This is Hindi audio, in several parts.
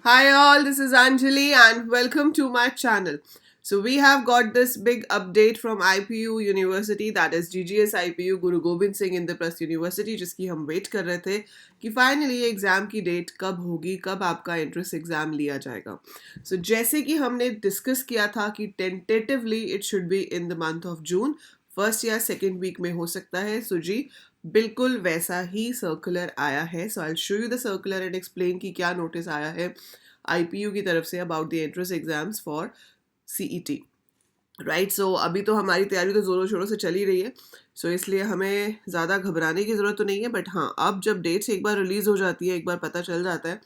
Hi all, this is Anjali and welcome to my channel. So we have got this big update from IPU University, that is GGS IPU Guru Gobind Singh Indraprasth University, जिसकी हम वेट कर रहे थे कि फाइनली ये एग्ज़ाम की डेट कब होगी, कब आपका एंट्रेंस एग्ज़ाम लिया जाएगा. सो जैसे कि हमने डिस्कस किया था कि tentatively it should be in the month of June, first या सेकेंड वीक में हो सकता है. सो जी बिल्कुल वैसा ही सर्कुलर आया है. So I show you the circular and explain कि क्या नोटिस आया है IPU की तरफ से about the entrance exams for CET. Right, so अभी तो हमारी तैयारी तो ज़ोरों शोरों से चल ही रही है. सो इसलिए हमें ज़्यादा घबराने की ज़रूरत तो नहीं है. बट हाँ, अब जब डेट्स एक बार रिलीज़ हो जाती है, एक बार पता चल जाता है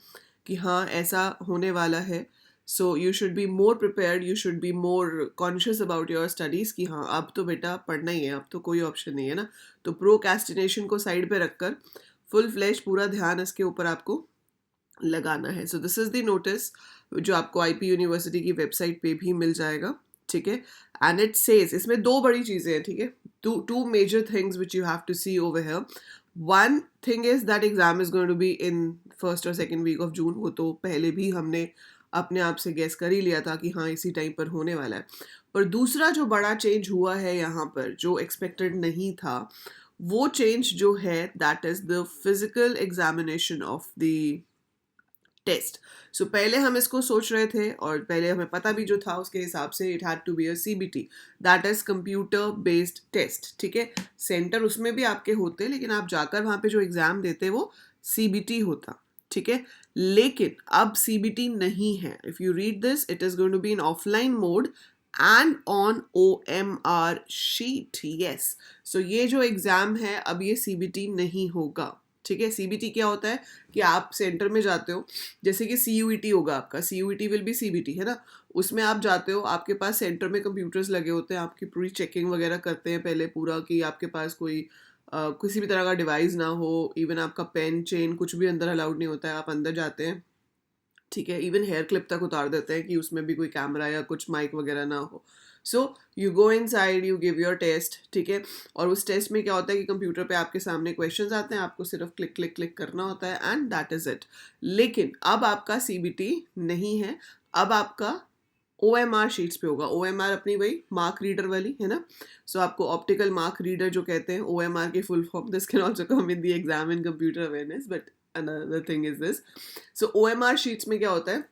कि हाँ ऐसा होने वाला है, सो you should be more prepared, you should be more conscious about your studies कि हाँ अब तो बेटा पढ़ना ही है, अब तो कोई ऑप्शन नहीं है ना. तो प्रोक्रेस्टिनेशन को साइड पे रखकर फुल फ्लैश पूरा ध्यान इसके ऊपर आपको लगाना है. So this is the notice जो आपको IP यूनिवर्सिटी की वेबसाइट पे भी मिल जाएगा. ठीक है, एंड इट सेज, इसमें दो बड़ी चीज़ें हैं. ठीक है, two major things which you have to see over here. One thing is that exam is going to be in first or second week of June. वो तो पहले भी हमने अपने आप से गेस कर ही लिया था कि हाँ इसी टाइम पर होने वाला है. पर दूसरा जो बड़ा चेंज हुआ है यहाँ पर, जो एक्सपेक्टेड नहीं था, वो चेंज जो है that is the physical examination of the test. So पहले हम इसको सोच रहे थे और पहले हमें पता भी जो था उसके हिसाब से it had to be a CBT, that is computer based test. ठीक है, सेंटर उसमें भी आपके होते, लेकिन आप जाकर वहाँ पे जो एग्ज़ाम देते वो CBT होता. ठीक है, लेकिन अब CBT नहीं है. If you read this, it is going to be in offline mode and on OMR sheet. Yes, so ये जो एग्ज़ाम है अब ये CBT नहीं होगा. ठीक है, CBT क्या होता है कि आप सेंटर में जाते हो, जैसे कि CUET होगा आपका, CUET विल बी CBT, है ना. उसमें आप जाते हो, आपके पास सेंटर में कंप्यूटर्स लगे होते हैं, आपकी पूरी चेकिंग वगैरह करते हैं पहले पूरा कि आपके पास कोई किसी भी तरह का डिवाइस ना हो. इवन आपका पेन चेन कुछ भी अंदर अलाउड नहीं होता है, आप अंदर जाते हैं. ठीक है, इवन हेयर क्लिप तक उतार देते हैं कि उसमें भी कोई कैमरा या कुछ माइक वगैरह ना हो. So you go inside, you give your test. ठीक है, और उस टेस्ट में क्या होता है कि कंप्यूटर पे आपके सामने क्वेश्चंस आते हैं, आपको सिर्फ क्लिक क्लिक क्लिक करना होता है एंड दैट इज़ इट. लेकिन अब आपका CBT नहीं है, अब आपका OMR शीट्स पे होगा. OMR अपनी वही मार्क रीडर वाली, है ना. सो आपको ऑप्टिकल मार्क रीडर जो कहते हैं, OMR की full form, this can also come in the exam in computer awareness, but another thing is this. So OMR sheets में क्या होता है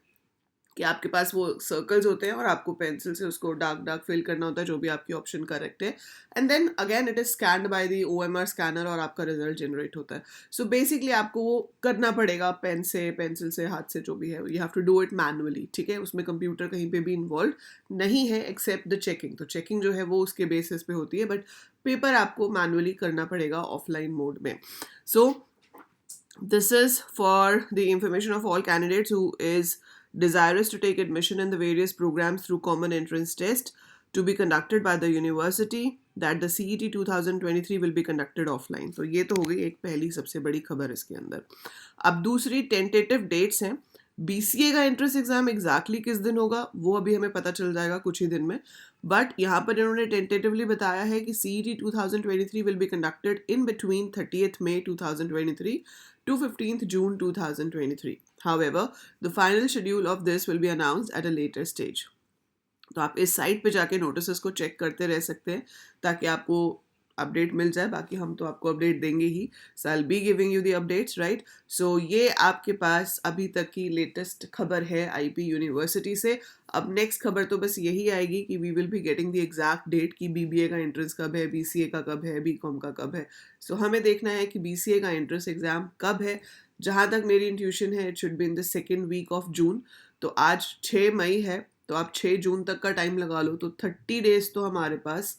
कि आपके पास वो सर्कल्स होते हैं और आपको पेंसिल से उसको डार्क डार्क फिल करना होता है, जो भी आपकी ऑप्शन करेक्ट है. And then again it is scanned by the OMR scanner और आपका रिजल्ट जनरेट होता है. सो बेसिकली आपको वो करना पड़ेगा पेन से, पेंसिल से, हाथ से, जो भी है, you have to do it manually. ठीक है, उसमें कंप्यूटर कहीं पे भी इन्वॉल्व नहीं है एक्सेप्ट द चेकिंग. तो चेकिंग जो है वो उसके बेसिस पे होती है, बट पेपर आपको मैनुअली करना पड़ेगा ऑफलाइन मोड में. सो this is for the information of all candidates who is desirous to take admission in the various programs through common entrance test to be conducted by the university, that the CET 2023 will be conducted offline. तो ये तो हो गई एक पहली सबसे बड़ी खबर इसके अंदर. अब दूसरी टेंटेटिव डेट्स हैं. BCA का एंट्रेंस एग्जाम एग्जैक्टली किस दिन होगा वो अभी हमें पता चल जाएगा कुछ ही दिन में. बट यहाँ पर इन्होंने टेंटेटिवली बताया है कि CET 2023 will be conducted in between 30th May 2023 to 15th June 2023. However, the final schedule of this will be announced at a later stage. तो आप इस साइट पे जाके नोटिस को चेक करते रह सकते हैं ताकि आपको अपडेट मिल जाए. बाकी हम तो आपको अपडेट देंगे ही. So I will be giving you the updates, right. So ये आपके पास अभी तक की लेटेस्ट खबर है IP यूनिवर्सिटी से. अब नेक्स्ट खबर तो बस यही आएगी कि we will be getting the exact date कि BBA का एंट्रेंस कब है, BCA का कब है, BCom का कब है. सो हमें देखना है कि BCA का एंट्रेंस एग्ज़ाम कब है. जहाँ तक मेरी इंट्यूशन है, it should be in the second week of June. तो आज 6 मई है, तो आप 6 जून तक का टाइम लगा लो, तो 30 डेज तो हमारे पास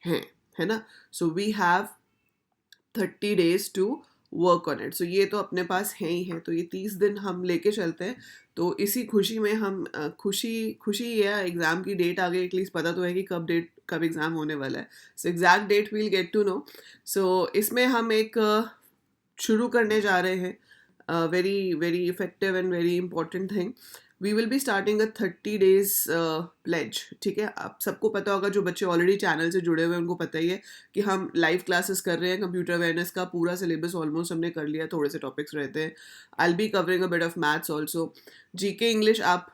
हैं, है ना. So we have 30 days to work on it. So ये तो अपने पास है ही है, तो ये 30 दिन हम लेके चलते हैं. तो इसी खुशी में हम खुशी है एग्ज़ाम की डेट आ गई, एटलीस्ट पता तो है कि कब एग्ज़ाम होने वाला है. So exact date we'll get to know. So इसमें हम एक शुरू करने जा रहे हैं very very effective and very important thing. We will be starting a 30 days pledge, ठीक है। आप सबको पता होगा, जो बच्चे ऑलरेडी चैनल से जुड़े हुए हैं उनको पता ही है कि हम लाइव क्लासेस कर रहे हैं। कंप्यूटर अवेयरनेस का पूरा सिलेबस ऑलमोस्ट हमने कर लिया, थोड़े से टॉपिक्स रहते हैं। आई will be covering a bit of maths also. GK English आप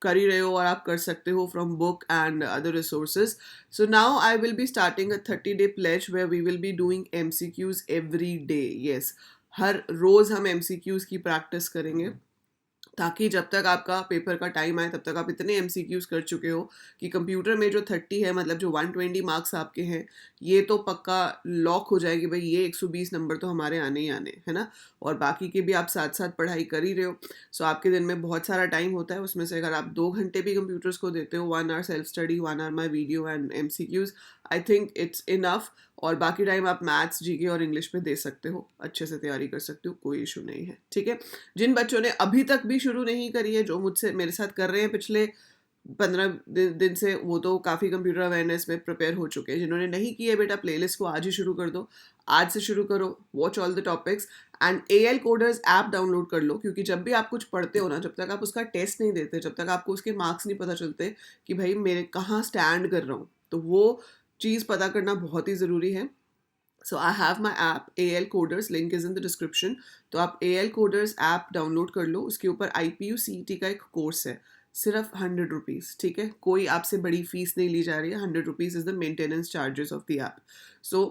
कर ही रहे हो और आप कर सकते हो from book and other resources. So now I will be starting a 30 day pledge where we will be doing MCQs every day. Yes, हर रोज़ हम MCQs की प्रैक्टिस करेंगे, ताकि जब तक आपका पेपर का टाइम आए तब तक आप इतने MCQs कर चुके हो कि कंप्यूटर में जो 30 है, मतलब जो 120 मार्क्स आपके हैं, ये तो पक्का लॉक हो जाएगी भाई, ये 120 नंबर तो हमारे आने ही आने, है ना। और बाकी के भी आप साथ साथ पढ़ाई कर ही रहे हो। सो आपके दिन में बहुत सारा टाइम होता है, उसमें से अगर आप 2 घंटे भी कंप्यूटर्स को देते हो, 1 hour self study, 1 hour my video and MCQs, I think it's enough. और बाकी टाइम आप मैथ्स, जीके और इंग्लिश पे दे सकते हो, अच्छे से तैयारी कर सकते हो, कोई इशू नहीं है, ठीक है। जिन बच्चों ने अभी तक भी शुरू नहीं करी है, जो मुझसे मेरे साथ कर रहे हैं पिछले 15 दिन से, वो तो काफ़ी कंप्यूटर अवेयरनेस में प्रिपेयर हो चुके हैं। जिन्होंने नहीं किया बेटा, प्लेलिस्ट को आज ही शुरू कर दो, आज से शुरू करो, watch all the topics and AL coders app download कर लो। क्योंकि जब भी आप कुछ पढ़ते हो ना, जब तक आप उसका टेस्ट नहीं देते, जब तक आपको उसके मार्क्स नहीं पता चलते कि भाई मेरे कहाँ स्टैंड कर रहा हूँ, तो वो चीज़ पता करना बहुत ही ज़रूरी है। So I have my app AL coders, link is in the description. तो आप AL कोडर्स ऐप डाउनलोड कर लो। उसके ऊपर IPU CET का एक कोर्स है, सिर्फ 100 रुपीज़, ठीक है। कोई आपसे बड़ी फीस नहीं ली जा रही है। 100 rupees is the maintenance charges of the app. So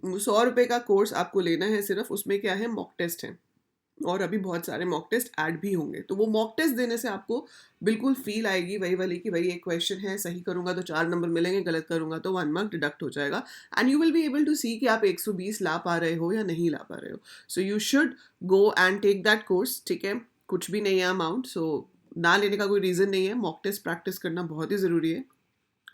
100 रुपये का कोर्स आपको लेना है सिर्फ। उसमें क्या है, मॉक टेस्ट है, और अभी बहुत सारे मॉक टेस्ट ऐड भी होंगे। तो वो मॉक टेस्ट देने से आपको बिल्कुल फील आएगी वही वाली कि भाई एक क्वेश्चन है, सही करूंगा तो 4 नंबर मिलेंगे, गलत करूंगा तो 1 मार्क डिडक्ट हो जाएगा। And you will be able to see कि आप 120 ला पा रहे हो या नहीं ला पा रहे हो। So you should go and take that course, ठीक है। कुछ भी नहीं है अमाउंट, सो ना लेने का कोई रीज़न नहीं है। मॉक टेस्ट प्रैक्टिस करना बहुत ही ज़रूरी है।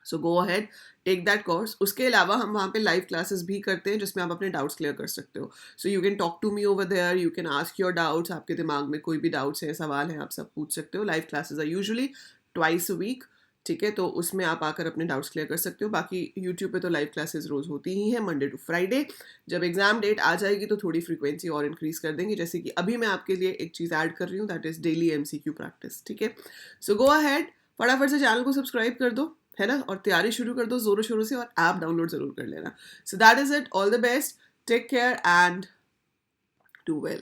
So go ahead, take that course. उसके अलावा हम वहाँ पे लाइव क्लासेस भी करते हैं, जिसमें आप अपने डाउट्स क्लियर कर सकते हो। So you can talk to me over there, you can ask your doubts. आपके दिमाग में कोई भी डाउट्स है, सवाल है, आप सब पूछ सकते हो। Live classes are usually twice a week, ठीक है। तो उसमें आप आकर अपने डाउट्स क्लियर कर सकते हो। बाकी यूट्यूब पे तो लाइव क्लासेस रोज़ होती ही हैं, मंडे टू फ्राइडे। जब एग्जाम डेट आ जाएगी तो थोड़ी फ्रीक्वेंसी और इंक्रीज़ कर देंगे, जैसे कि अभी मैं आपके लिए एक चीज़ ऐड कर रही हूँ, that is daily MCQ practice, ठीक है। सो गो अहेड, फटाफट से चैनल को सब्सक्राइब कर दो, है ना, और तैयारी शुरू कर दो जोरों शोरों से, और ऐप डाउनलोड जरूर कर लेना। So that is it, all the best, take care and do well.